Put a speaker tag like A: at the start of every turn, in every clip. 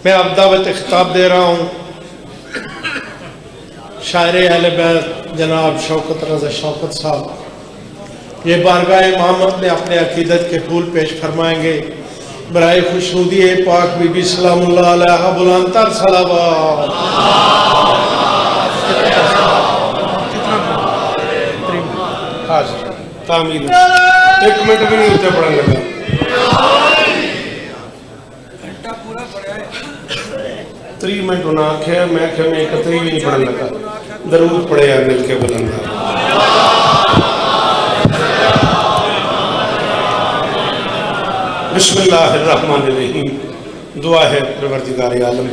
A: میں اب دعوت خطاب دے رہا ہوں شاعر اہل بیت جناب شوکت رضا شوکت صاحب. یہ بارگاہ امامت میں اپنے عقیدت کے پھول پیش فرمائیں گے. برائے خوشنودی پاک بی بی سلام اللہ علیہ بلند تر صلوات. تعمیر 1 منٹ بھی نہیں ہوتے پڑھنے لگا. 3 منٹ ہونا آکھے میں کہ میں 31 بھی نہیں پڑھنے لگا. درود پڑھے یا مل کے بلند. بسم اللہ الرحمن الرحیم. دعا ہے پروردگار عالم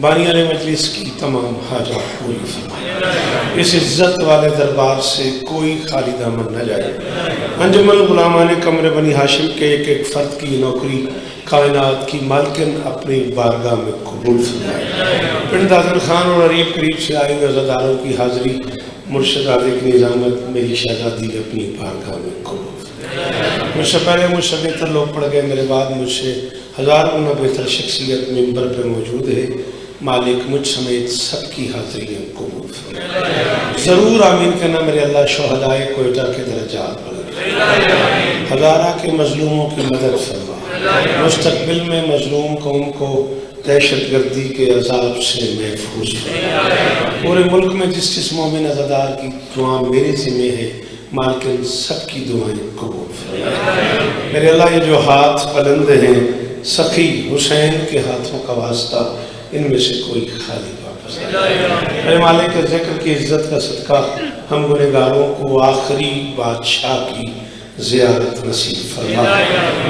A: بانیان مجلس کی تمام حاجات پوری فرمائے. اس عزت والے دربار سے کوئی خالی دامن نہ جائے. انجمن غلامان قمر بنی ہاشم کے ایک ایک فرد کی نوکری کائنات کی مالکن اپنی بارگاہ میں قبول فرمائے. پنڈ دادن خان اور عریب قریب سے آئے ہوئے عزاداروں کی حاضری مرشد عادق نظامت میری شہزادی اپنی بارگاہ میں قبول. مجھ سے پہلے مجھ سے بہتر لوگ پڑھ گئے، میرے بعد مجھ سے 1000 گنا بہتر شخصیت ممبر پہ موجود ہے. مالک مجھ سمیت سب کی حاضری قبول فرمائے. ضرور آمین کہنا میرے اللہ. شہدائے کوئٹہ کے درجات بلند، ہزارہ کے مظلوموں کی مدد فرما. مستقبل میں مظلوم قوم کو دہشت گردی کے عذاب سے محفوظ فرما. پورے ملک میں جس جس مومن عزادار کی دعا میرے ذمہ ہے مالکن سب کی دعائیں قبول فرمائے. میرے اللہ یہ جو ہاتھ بلند ہیں سخی حسین کے ہاتھوں کا واسطہ ان میں سے کوئی خالی واپس نہ جائے. میرے مالک کے ذکر کی عزت کا صدقہ ہم گنہگاروں کو آخری بادشاہ کی زیارت نصیب فرما.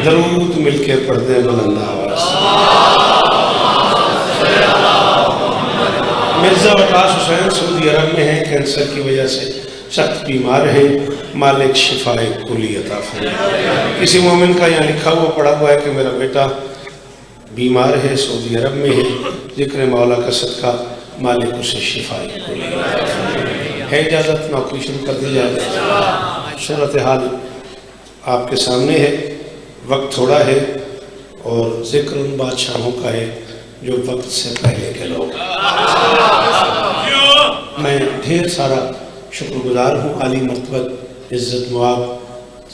A: درود مل کے پڑھ دیں بلند آواز. مرزا وقاص حسین سعودی عرب میں ہیں، کینسر کی وجہ سے سخت بیمار ہیں. مالک شفائے کلی عطا فرمائے. کسی مومن کا یہاں لکھا ہوا پڑا ہوا ہے کہ میرا بیٹا بیمار ہے، سعودی عرب میں ہے، ذکر مولا کا صدقہ مالک اسے شفائے کلی عطا فرمائے. ہے اجازت نوکری شروع کر دی جائے. صورتحال آپ کے سامنے ہے. وقت تھوڑا ہے اور ذکر ان بادشاہوں کا ہے جو وقت سے پہلے کے لوگ. میں ڈھیر سارا شکر گزار ہوں عالی مرتبہ عزت مواب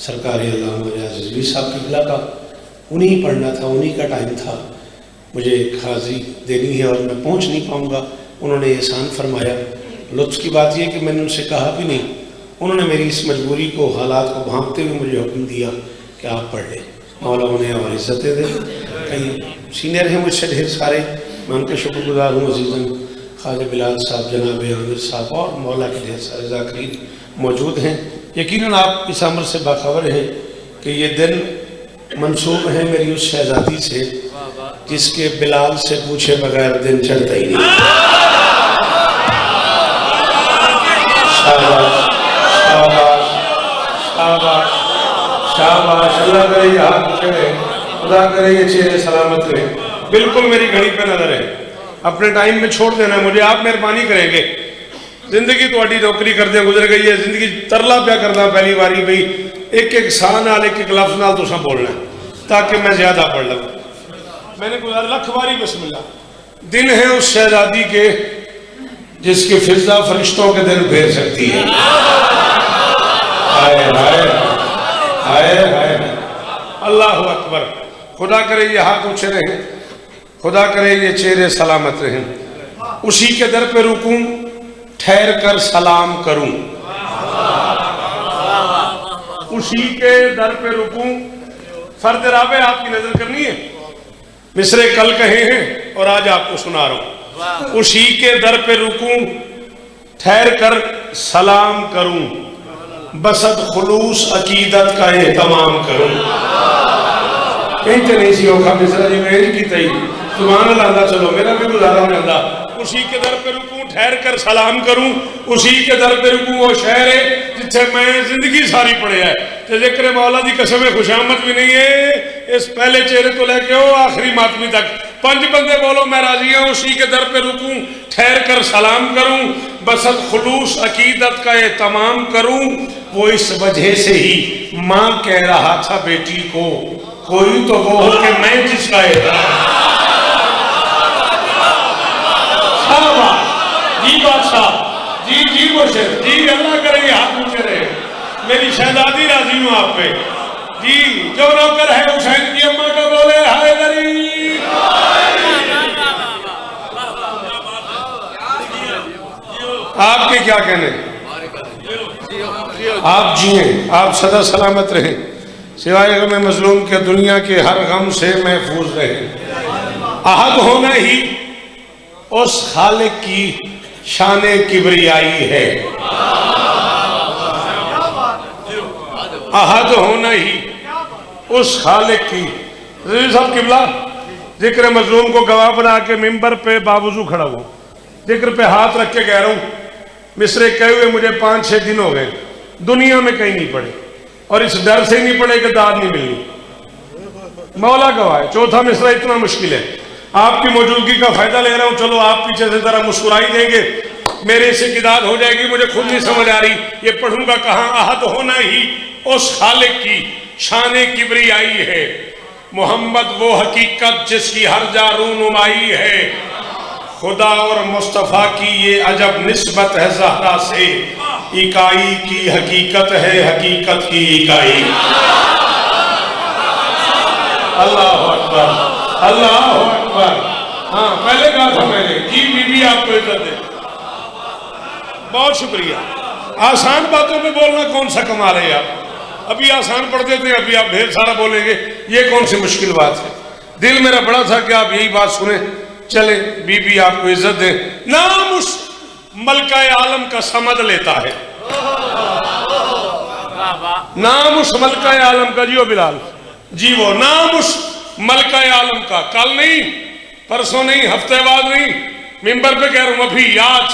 A: سرکار علامہ ریاض رضوی صاحب کی بلا کا. انہیں پڑھنا تھا، انہیں کا ٹائم تھا. مجھے ایک حاضری دینی ہے اور میں پہنچ نہیں پاؤں گا. انہوں نے احسان فرمایا. لطف کی بات یہ کہ میں نے ان سے کہا بھی نہیں. انہوں نے میری اس مجبوری کو حالات کو بھانپتے ہوئے مجھے حکم دیا کہ آپ پڑھ لیں. مولا انہیں اور عزتیں دے. کئی سینئر ہیں مجھ سے ڈھیر سارے، میں ان کے شکر گزار ہوں. عزیزاً خواجہ بلال صاحب، جناب عامر صاحب اور مولا کے ڈھیر سارے ذاکرین موجود ہیں. یقیناً آپ اس امر سے باخبر ہیں کہ یہ دن منسوب ہے میری اس شہزادی سے جس کے بلال سے پوچھے بغیر دن چڑھتا ہی نہیں. شاباش شاباش شاباش شاباش. اللہ کرے یہ ہاتھ چڑھے، خدا کرے یہ چہرے سلامت رہے. بالکل میری گھڑی پہ نظر ہے. اپنے ٹائم میں چھوڑ دینا ہے مجھے. آپ مہربانی کریں گے. زندگی تو اڈی نوکری کردے گزر گئی ہے. زندگی ترلا پیا کرنا پہلی باری بھئی ایک ایک سال نال ایک ایک لفظ نال تو سب بولنا ہے تاکہ میں زیادہ پڑھ لوں. میں نے گزار لکھ باری بسم اللہ. دن ہے اس شہزادی کے جس کی فضا فرشتوں کے دل پھیر سکتی ہے. ہائے ہائے ہائے ہائے. اللہ اکبر. خدا کرے یہ ہاتھ اونچے رہیں، خدا کرے یہ چہرے سلامت رہیں. اسی کے در پہ رکوں ٹھہر کر سلام کروں. اسی کے در پہ رکوں. فرد رابع آپ کی نظر کرنی ہے. مصرے کل کہے ہیں اور آج آپ کو سنا رہا ہوں. اسی کے در پہ رکوں ٹھہر کر سلام کروں. بسد خلوص عقیدت کا اہتمام کروں. کہتے نہیں سی ہوگا مصرہ جی میں کی تئی سبحان اللہ اللہ. چلو میرا بھی گزارا نہیں اللہ. اسی کے در پہ رکوں ٹھہر کر سلام کروں. اسی کے در پہ رکوں وہ شہر ہے جتھے میں زندگی ساری پڑھے ہے. ذکر مولا دی قسم خوشامد بھی نہیں ہے. اس پہلے چہرے تو لے کے ہو آخری ماتمی تک 5 بندے بولو میں راضی ہوں. اسی کے در پہ رکوں ٹھہر کر سلام کروں. بسد خلوص عقیدت کا اہتمام کروں. وہ اس وجہ سے ہی ماں کہہ رہا تھا بیٹی کو کوئی تو وہ ہو کہ میں جس کا احترام. مرشد جی اللہ کرے یہ ہاتھ اونچے رہے، میری شہزادی راضی ہوں آپ پہ جی، جو نوکر ہے حسین کی اماں کا بولے حیدری۔ آپ کے کیا کہنے، آپ جئیں، آپ سدا سلامت رہیں، سوائے غم مظلوم کے دنیا کے ہر غم سے محفوظ رہیں۔ احد ہونا ہی اس خالق کی شان کبریائی ہے، احد ہونا ہی اس خالق کی۔ رضوی صاحب قبلہ ذکر مظلوم کو گواہ بنا کے ممبر پہ باوضو کھڑا ہوں، ذکر پہ ہاتھ رکھ کے کہہ رہا ہوں مصرے کہے ہوئے مجھے 5-6 دن ہو گئے، دنیا میں کہیں نہیں پڑے، اور اس ڈر سے نہیں پڑے کہ داد نہیں ملنی، مولا گواہ ہے۔ چوتھا مصرہ اتنا مشکل ہے، آپ کی موجودگی کا فائدہ لے رہا ہوں، چلو آپ پیچھے سے ذرا مسکرائی دیں گے، میرے سے کی داد ہو جائے گی، مجھے خود نہیں سمجھ آ رہی یہ پڑھوں گا کہاں۔ احد ہونا ہی اس خالق کی شان کبریائی ہے، محمد وہ حقیقت جس کی ہر جا رونمائی ہے، خدا اور مصطفیٰ کی یہ عجب نسبت ہے زہرا سے، اکائی کی حقیقت ہے حقیقت کی اکائی۔ اللہ اکبر اللہ اکبر۔ ہاں پہلے کہا تھا میں نے جی بی بی آپ کو عزت دے، بہت شکریہ۔ آسان باتوں میں بولنا کون سا کمال ہے آپ، ابھی آسان پڑھ دیتے ہیں، ابھی آپ ڈھیر سارا بولیں گے، یہ کون سی مشکل بات ہے۔ دل میرا بڑا تھا کہ آپ یہی بات سنیں، چلیں بی بی آپ کو عزت دیں۔ نام اس ملکہ عالم کا سمجھ لیتا ہے، نام اس ملکہ عالم کا، جی وہ بلال جی، وہ نام اس ملکہ عالم کا، کل نہیں پرسوں نہیں ہفتے بعد نہیں، ممبر پہ کہہ رہا ہوں ابھی آج،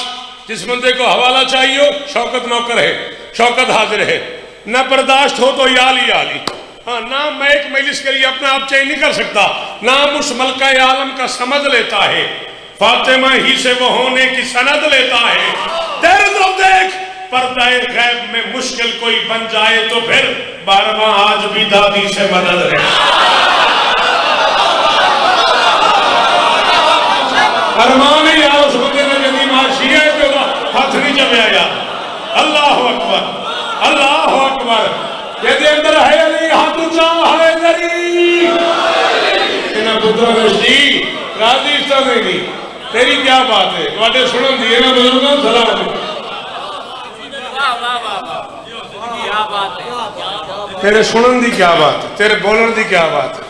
A: جس بندے کو حوالہ چاہیے ہو شوکت نوکر ہے، شوکت حاضر ہے، نہ برداشت ہو تو یالی یالی، ہاں نام میں ایک مجلس کے لیے اپنا آپ چینج نہیں کر سکتا، نام اس ملکہ عالم کا سمجھ لیتا ہے، فاطمہ ہی سے وہ ہونے کی سند لیتا ہے، تیرے تو دیکھ پردہ غیب میں مشکل کوئی بن جائے تو پھر 12واں آج بھی دادی سے مدد ہے۔ ارمان ہی آؤ اس بندے میں جدی معاشی ہے جو ہاتھ نہیں جمع آیا۔ اللہ اکبر اللہ اکبر۔ یہ دے اندر ہے علی ہاتھ اونچا ہے علی انہاں پتروں نشتی راضی اس طرح نہیں، تیری کیا بات ہے، تواڈے سنن دی انہاں بزرگاں سلام، تیرے سنن دی کیا بات ہے، تیرے بولن دی کیا بات ہے۔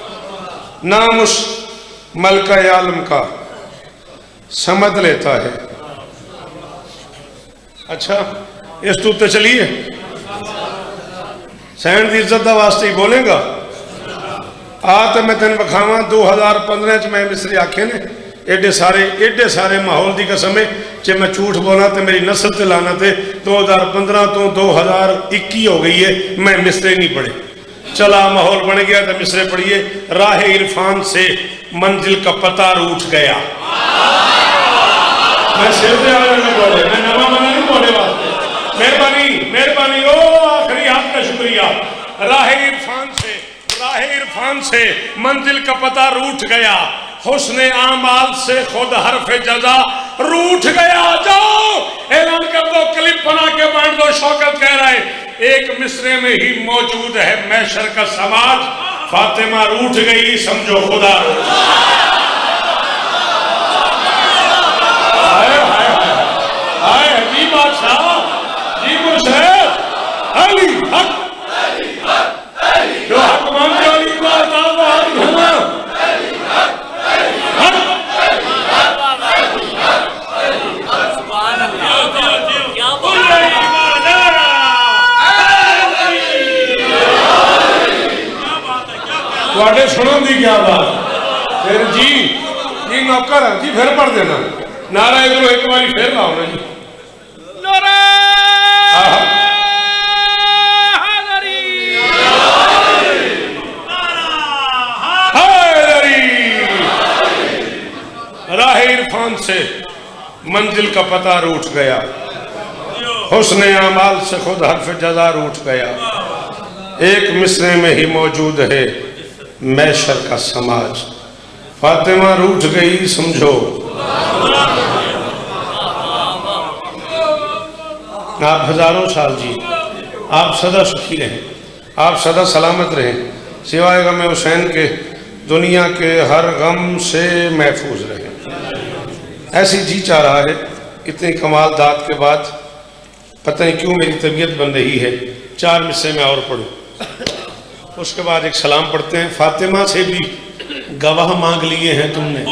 A: نام اس ملکہ عالم کا سمجھ لیتا ہے۔ اچھا اس تو تے چلیے سینڈ دی عزت دا واسطے ہی بولیں گا۔ آتے میں تین بکھاواں 2015 چ میں مصری آکھے نے ایڈے سارے ماحول دی قسم ہے، چے میں جھوٹ بولا تے میری نسل تے لعنت ہے۔ 2015 تو 2021 ہو گئی ہے میں مصرے نہیں پڑھے، چلا ماحول بن گیا تو مصرے پڑھیے۔ راہ عرفان سے منزل کا پتہ روٹ گیا۔ میں سر دے آنے میں بولے، میں نوا منا نہیں بولے واسطے، مہربانی او آخری ہاتھ کا شکریہ۔ راہ عرفان سے منزل کا پتہ روٹ گیا، حسن اعمال سے خود حرف جزا روٹ گیا۔ جاؤ اعلان کر دو، کلپ بنا کے بانٹ دو، شوکت کہہ رہا ہے ایک مصرے میں ہی موجود ہے محشر کا سماج، فاطمہ روٹ گئی سمجھو خدا روٹ گیا۔ جی بادشاہ جی مرشد علی حق جو حق مانتے علی کو عطا وہ حق ہونا تواڈے سنن دی کیا بات۔ پھر جی نوکر جی پھر پڑھ دینا نعرہ ادھر ایک باری پھر لاؤ نا جی، نعرہ حیدری راہ عرفان سے منزل کا پتہ روٹ گیا، حسن اعمال سے خود حرف جزا روٹ گیا، ایک مصرے میں ہی موجود ہے محشر کا سماج، فاطمہ روٹ گئی سمجھو۔ آپ ہزاروں سال جی، آپ سدا سخی رہیں، آپ سدا سلامت رہیں، سوائے غم حسین کے دنیا کے ہر غم سے محفوظ رہیں۔ ایسی جی چاہ رہا ہے، اتنی کمال داد کے بعد پتہ نہیں کیوں میری طبیعت بن رہی ہے، 4 مصرے میں اور پڑھوں، اس کے بعد ایک سلام پڑھتے ہیں۔ فاطمہ سے بھی گواہ مانگ لیے ہیں تم نے،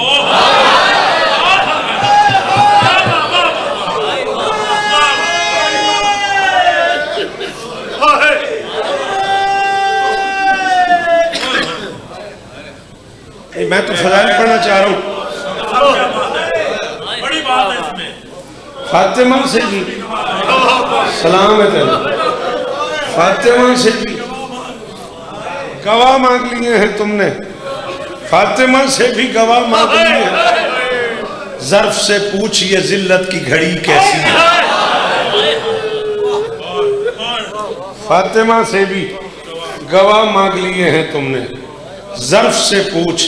A: میں تو فضائل پڑھنا چاہ رہا ہوں۔
B: بڑی بات ہے اس میں۔
A: فاطمہ سے بھی سلام ہے تیرا، فاطمہ سے بھی گواہ مانگ لیے ہیں تم نے، فاطمہ سے بھی گواہ مانگ لیے ہیں، ظرف سے پوچھ یہ ذلت کی گھڑی کیسی ہے۔ فاطمہ سے بھی گواہ مانگ لیے ہیں تم نے، ظرف سے پوچھ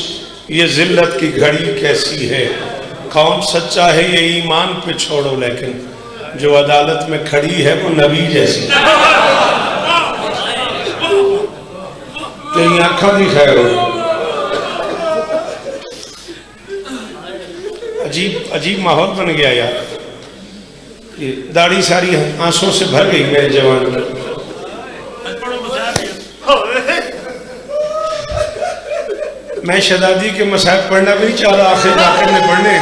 A: یہ ذلت کی گھڑی کیسی ہے۔ کون سچا ہے یہ ایمان پہ چھوڑو، لیکن جو عدالت میں کھڑی ہے وہ نبی جیسی۔ تیری آنکھوں دی خیر ہو۔ عجیب ماحول بن گیا یار، یہ داڑھی ساری آنسوں سے بھر گئی میرے جوان کی۔ میں شہزادی کے مصائب پڑھنا بھی نہیں چاہ رہا، آخر آخر میں پڑھنے،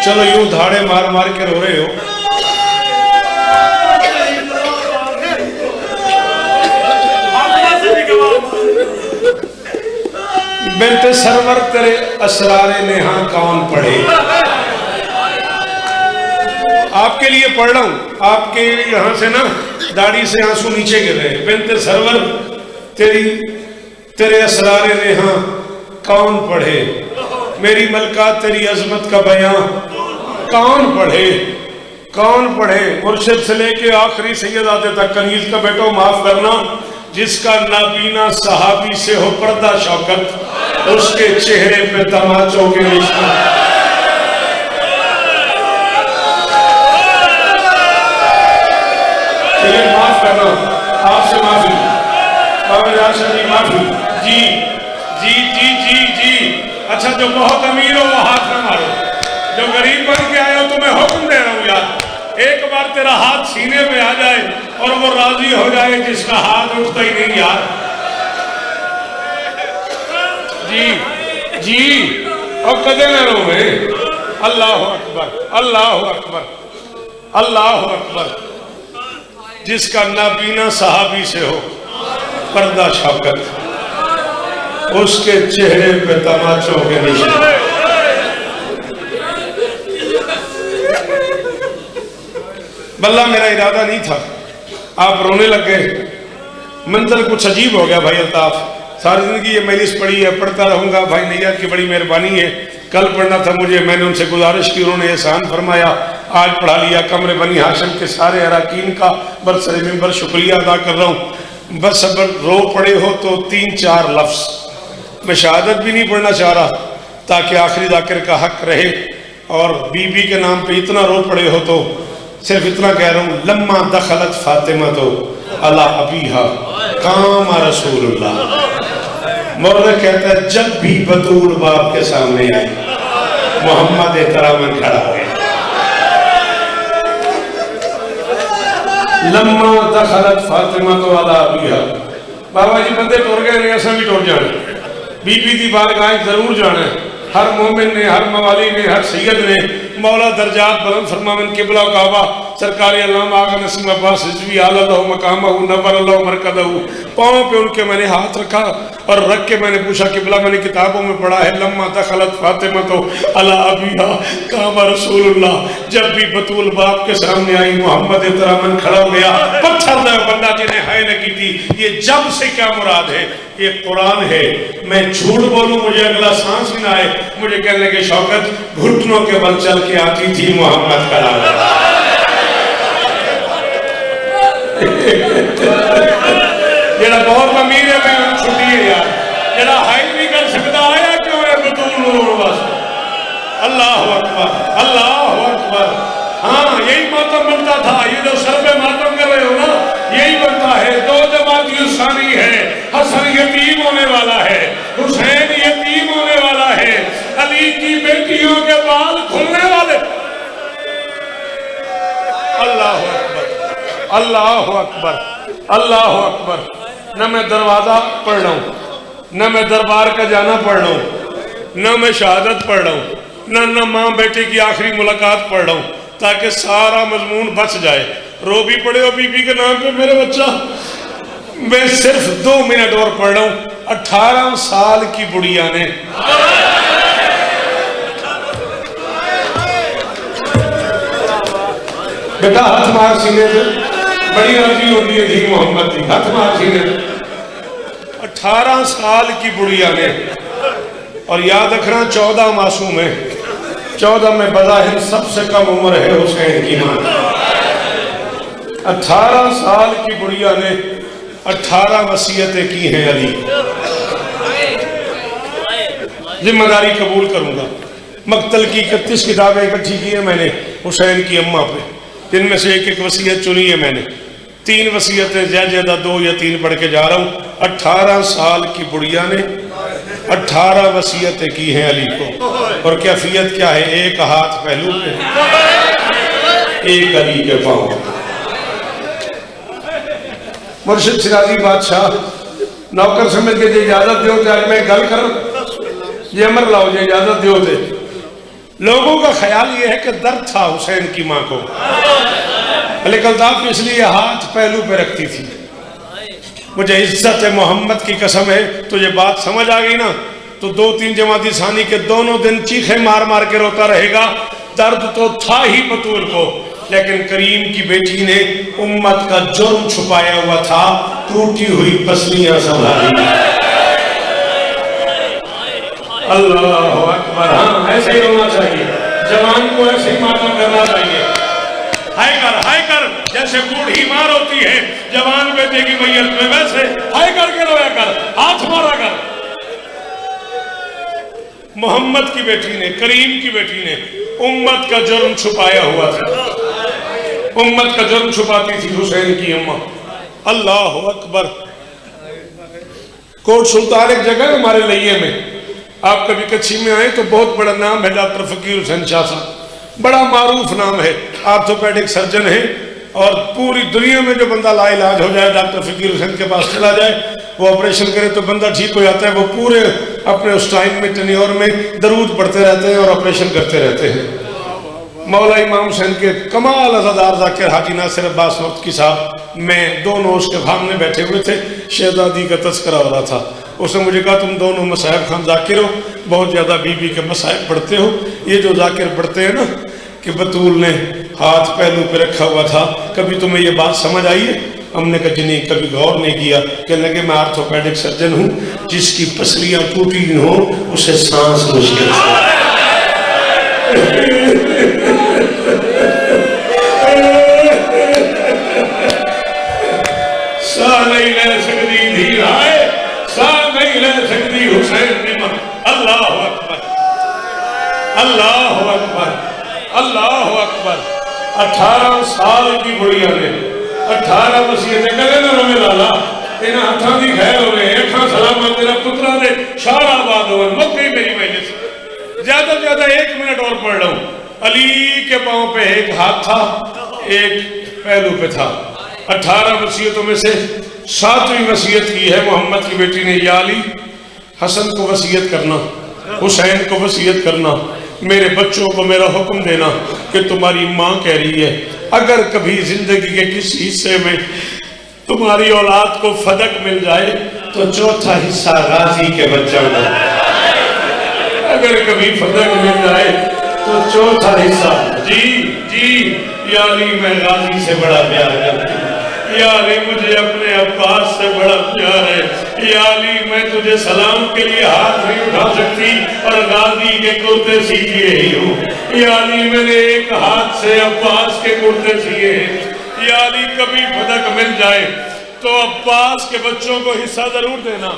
A: چلو یوں دھاڑے مار مار کے رو رہے ہو۔ بنت سرور تیرے اسرار نہاں کون پڑھے۔ آپ کے لیے پڑھ رہا ہوں، آپ کے یہاں سے نا داڑھی سے آنسو نیچے گر رہے ہیں۔ بنت سرور تیرے اسرار نہاں کون پڑھے، میری ملکہ تیری عظمت کا بیان کون پڑھے، کون پڑھے۔ مرشد سے لے کے آخری سیدات تک کنیز کا بیٹو معاف کرنا، جس کا نابینا صحابی سے ہو پردہ شوکت، اس کے چہرے پہ تماچوں کے نشان۔ چلیے معاف کرنا، آپ سے معافی، بابا جاشا جی معافی۔ جی جی جی جی جی اچھا، جو بہت امیر ہو وہ ہاتھ نہ مارو، جو غریب بن کے آئے ہو تو میں حکم دے رہا ہوں یار، ایک بار تیرا ہاتھ سینے میں آ جائے اور وہ راضی ہو جائے جس کا ہاتھ اٹھتا ہی نہیں یار۔ جی جی اور کدے نہ رو میں۔ اللہ اکبر، اللہ اکبر، اللہ اکبر۔ جس کا نابینا صحابی سے ہو پردہ شوکت، اس کے چہرے پہ تماچوں کے نشان۔ بلّہ میرا ارادہ نہیں تھا، آپ رونے لگ گئے، منظر کچھ عجیب ہو گیا بھائی الطاف۔ ساری زندگی یہ مجلس پڑھی ہے، پڑھتا رہوں گا، بھائی نیت کی بڑی مہربانی ہے۔ کل پڑھنا تھا مجھے، میں نے ان سے گزارش کی، انہوں نے احسان فرمایا، آج پڑھا لیا۔ قمر بنی ہاشم کے سارے اراکین کا برسر منبر شکریہ ادا کر رہا ہوں۔ بس اگر رو پڑے ہو تو 3-4 لفظ، میں شہادت بھی نہیں پڑھنا چاہ رہا تاکہ آخری ذاکر کا حق رہے، اور بی بی کے نام پہ اتنا رو پڑے ہو تو صرف اتنا کہہ رہا ہوں، لما دخلت فاطمہ تو علی ابیہا قام رسول اللہ۔ مورد کہتا ہے جب بھی بطول باپ کے سامنے آئی محمد احتراماً کھڑا ہو گیا۔ لما دخلت فاطمہ تو علی ابیہا، بابا جی بندے ٹور گئے نہیں، ایسا بھی ٹور جانا، بی بی دی بارگاہ ضرور جانا ہے۔ ہر مومن نے، ہر موالی نے، ہر سید نے مولا درجات بلند فرماون قبلہ و کعبہ سرکار علامہ آغا نسیم عباس رضوی اعلی اللہ مقامہ نور اللہ مرکزہ، پاؤں پہ ان کے میں نے ہاتھ رکھا اور رکھ کے میں نے پوچھا قبلہ، میں نے کتابوں میں پڑھا ہے لما دخلت فاطمہ تو علی ابیہا قام رسول اللہ، جب بھی بطول باپ کے سامنے آئی محمد احتراماً کھڑا ہو گیا۔ پتھر دے بندہ جنہیں ہائے نہ کی تھی، یہ جب سے کیا مراد ہے؟ یہ قرآن ہے۔ میں جھوٹ بولوں مجھے اگلا سانس ہی نہ آئے، مجھے کہنے کے شوکت گھٹنوں کے بل چل کے آتی تھی محمد کھڑا ہو گیا۔ جڑا بہت امیر ہے میں ان چھٹی ہے یار، جڑا ہائی نہیں کر سکتا آیا کیوں ہے بطول نور واسطے۔ اللہ اکبر، اللہ اکبر، ہاں یہی ماتم بنتا تھا، یہ جو سر پہ ماتم کر رہے ہو نا یہی بنتا ہے۔ دو جماعتی ثانی ہے، حسن یتیم ہونے والا ہے، حسین یتیم ہونے والا ہے، علی کی بیٹیوں کے بال کھلنے والے۔ اللہ اکبر، اللہ اکبر، اللہ اکبر۔ نہ میں دروازہ پڑھ رہا ہوں، نہ میں دربار کا جانا پڑھ رہا ہوں، نہ میں شہادت پڑھ رہا ہوں، نہ ماں بیٹے کی آخری ملاقات پڑھ رہا ہوں، تاکہ سارا مضمون بچ جائے۔ رو بھی پڑے ہو بی بی کے نام پہ میرے بچہ، میں صرف 2 منٹ اور پڑھ رہا ہوں۔ 18 سال کی بڑھیا نے بیٹا ہاتھ مار سینے پہ، بڑی راضی ہوتی ہے دھی محمد دی، ہاتھ مار سینے پہ۔ 18 سال کی بڑھیا نے، اور یاد رکھنا 14 معصوم ہے، 14 میں بظاہر سب سے کم عمر ہے حسین کی ماں۔ 18 سال کی بڑھیا نے 18 وصیتیں کی ہیں علی۔ ذمہ داری قبول کروں گا۔ مقتل کی 31 کتابیں اکٹھی کی ہیں میں نے حسین کی اماں پہ، جن میں سے ایک ایک وصیت چنی ہے میں نے۔ 3 وصیتیں زیادہ 2 یا 3 پڑھ کے جا رہا ہوں۔ 18 سال کی بڑھیا نے 18 وصیتیں کی ہیں علی کو، اور کیفیت کیا ہے؟ ایک ہاتھ پہلو پہ، ایک علی کے پاؤں۔ مرشد شیرازی بادشاہ نوکر سمجھ کے جی اجازت دیو تے آج میں گل کر یہ امر لاؤ جی اجازت دیو تے۔ لوگوں کا خیال یہ ہے کہ درد تھا حسین کی ماں کو، لیکن الطاف اس لیے ہاتھ پہلو پہ رکھتی تھی۔ مجھے عزت محمد کی قسم ہے، تو یہ بات سمجھ آ گئی نا تو 2-3 جماعتی ثانی کے دونوں دن چیخیں مار مار کے روتا رہے گا۔ درد تو تھا ہی بطول کو، لیکن کریم کی بیٹی نے امت کا جرم چھپایا ہوا تھا، ٹوٹی ہوئی پسلیاں سنبھالی۔ اللہ اکبر۔ ہاں ایسے ہی ہونا چاہیے، جوان کو ایسے ہی ماتم کرنا چاہیے۔ ہائے کر جیسے بوڑھی ماں روتی ہے جوان بیٹے کی میت میں، ویسے ہائے کر کے رویا کر، ہاتھ مارا کر۔ محمد کی بیٹی نے، کریم کی بیٹی نے امت کا جرم چھپایا ہوا تھا، امت کا جرم چھپاتی تھی حسین کی اماں۔ اللہ اکبر۔ کوٹ سلطان ایک جگہ ہے ہمارے لئیے میں، آپ کبھی کچھی میں آئیں تو بہت بڑا نام ہے ڈاکٹر فقیر حسین شاہ صاحب، بڑا معروف نام ہے، آرتھوپیڈک سرجن ہے، اور پوری دنیا میں جو بندہ لا علاج ہو جائے ڈاکٹر فقیر حسین کے پاس چلا جائے، وہ آپریشن کرے تو بندہ ٹھیک ہو جاتا ہے۔ وہ پورے اپنے اس ٹائم میں ٹینیور میں درود پڑھتے رہتے ہیں اور آپریشن کرتے رہتے ہیں۔ مولا امام حسین کے کمال عزادار ذاکر حاجی ناصر عباس مفتی صاحب میں دونوں اس کے سامنے بیٹھے ہوئے تھے، شہزادی کا تذکرہ ہو رہا تھا۔ اس نے مجھے کہا تم دونوں مصاحب خان ذاکر ہو، بہت زیادہ بی بی کے مصاحب پڑھتے ہو، یہ جو ذاکر پڑھتے ہیں نا کہ بطول نے ہاتھ پہلو پہ رکھا ہوا تھا، کبھی تمہیں یہ بات سمجھ آئی ہے؟ ہم نے کہا جی نہیں، کبھی غور نہیں کیا۔ کہنے لگے میں آرتھوپیڈک سرجن ہوں، جس کی پسلیاں ٹوٹی ہوں اسے سانس مشکل ہے۔ ساہ نہیں لے سکتی دھی رائے، ساہ نہیں لے سکتی حسین کی ماں۔ اللہ اکبر، اللہ اکبر، اللہ اکبر۔ 18 سال کی بڑھیا نے 18 وصیتیں کرے نا روے لالا، انہاں ہتھاں دی خیر ہوئے، اکھاں سلامت تیرا پترہ دے شار آباد ہوئے، مکئی میری مجلس۔ زیادہ 1 منٹ اور پڑھ رہا ہوں۔ علی کے پاؤں پہ ایک ہاتھ تھا، ایک پہلو پہ تھا۔ 18 وصیتوں میں سے 7ویں وصیت کی ہے محمد کی بیٹی نے، یا علی حسن کو وصیت کرنا، حسین کو وصیت کرنا، میرے بچوں کو میرا حکم دینا کہ تمہاری ماں کہہ رہی ہے اگر کبھی زندگی کے کسی حصے میں تمہاری اولاد کو فدق مل جائے تو چوتھا حصہ غازی کے بچوں کو، اگر کبھی فدق مل جائے تو چوتھا حصہ۔ جی یا علی میں غازی سے بڑا پیار کرتی ہوں، یا علی مجھے اپنے عباس سے بڑا پیار ہے، یا علی میں تجھے سلام کے لیے ہاتھ نہیں اٹھا سکتی اور غازی کے کرتے سیکھے ہی ہوں، یا علی میں نے ایک ہاتھ سے عباس کے کرتے سیے ہیں، یا علی کبھی فدق مل جائے تو عباس کے بچوں کو حصہ ضرور دینا۔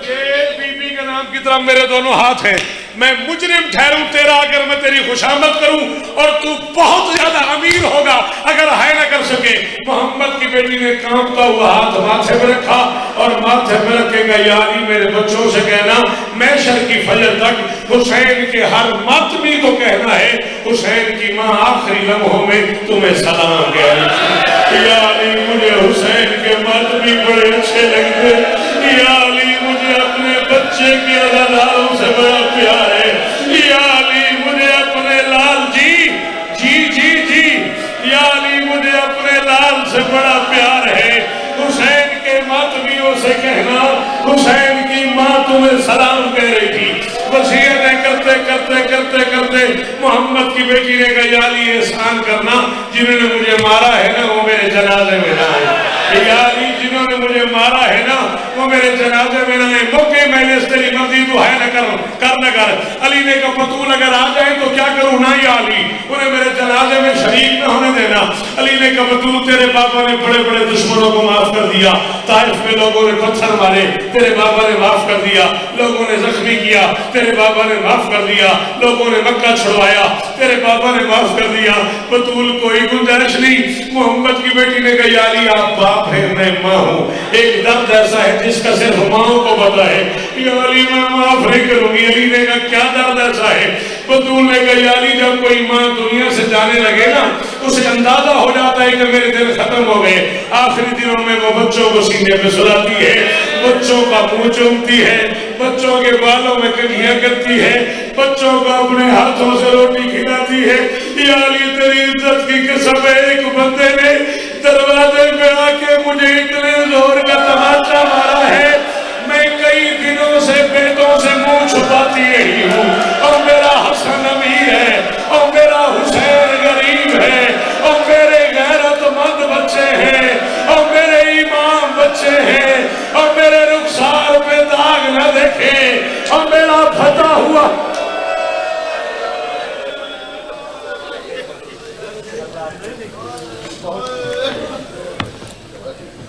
A: یہ بی بی کے نام کی طرف میرے دونوں ہاتھ ہیں، میں مجرم ٹھہروں تیرا اگر میں تیری خوشامد کروں، اور تو بہت زیادہ امیر ہوگا اگر ہائے نہ کر سکے۔ محمد کی بیٹی نے کانپتا ہوا ہاتھ ماتھے پہ رکھا اور ماتھے پہ رکھے گا، یا علی میرے بچوں سے کہنا محشر کی فجر تک حسین کے ہر ماتمی کو کہنا ہے حسین کی ماں آخری لمحوں میں تمہیں سلام کہہ رہی ہے۔ یا علی مجھے حسین کے ماتمی بڑے اچھے لگتے، یا علی مجھے اپنے بچے کے عزاداروں سے بڑا پیار ہے، یا علی مجھے اپنے لال جی یا علی مجھے اپنے لال سے بڑا پیار ہے۔ حسین کے ماتمیوں سے کہنا حسین کی ماں تمہیں سلام کہہ رہی تھی۔ وصیتیں کرتے کرتے کرتے کرتے محمد کی بیٹی نے کہا، یا علی احسان کرنا، جنہوں نے مجھے مارا ہے نا وہ میرے جنازے میں نہ آئے، یا علی جنہوں نے مجھے مارا ہے نا وہ میرے جنازے میں نہ آئے، موقع میں تیری مرضی تو ہے نہ کر نہ کر۔ علی نے کہا بطول اگر آ جائیں تو کیا کروں؟ نہ یا علی انہیں میرے جنازے میں شریک نہ ہونے دینا۔ علی نے کہا بطول تیرے بابا نے بڑے بڑے دشمنوں کو معاف کر دیا، طائف میں لوگوں نے پتھر مارے، تیرے بابا نے معاف کر دیا، لوگوں نے زخمی کیا، تیرے بابا نے معاف کر دیا، لوگوں نے مکہ چھڑوایا، تیرے بابا نے معاف کر دیا، بطول کوئی گنجائش نہیں۔ محمد کی بیٹی نے کہا، یا علی آپ باپ ہیں میں ماں ہوں، ایک درد ایسا ہے جس کا صرف ماں کو پتا ہے، یا علی میں معاف نہیں کروں گی۔ علی نے کہا کیا درد ایسا ہے؟ بطول نے کہا، یا علی جب کوئی ماں دنیا سے جانے لگے نا اسے اندازہ ہو جاتا ہے کہ میرے دن ختم ہو گئے، آخری دنوں میں وہ بچوں کو سینے پہ سلاتی ہے، بچوں کا منہ چومتی ہے، بچوں کے بالوں میں کنگھیاں کرتی ہے، بچوں کو اپنے ہاتھوں سے روٹی کھلاتی ہے۔ یا علی تیری عزت کی قسم ہے، ایک بندے نے دروازے پہ آ کے مجھے اتنے زور کا تماچا مارا ہے، میں کئی دنوں سے بیٹوں سے منہ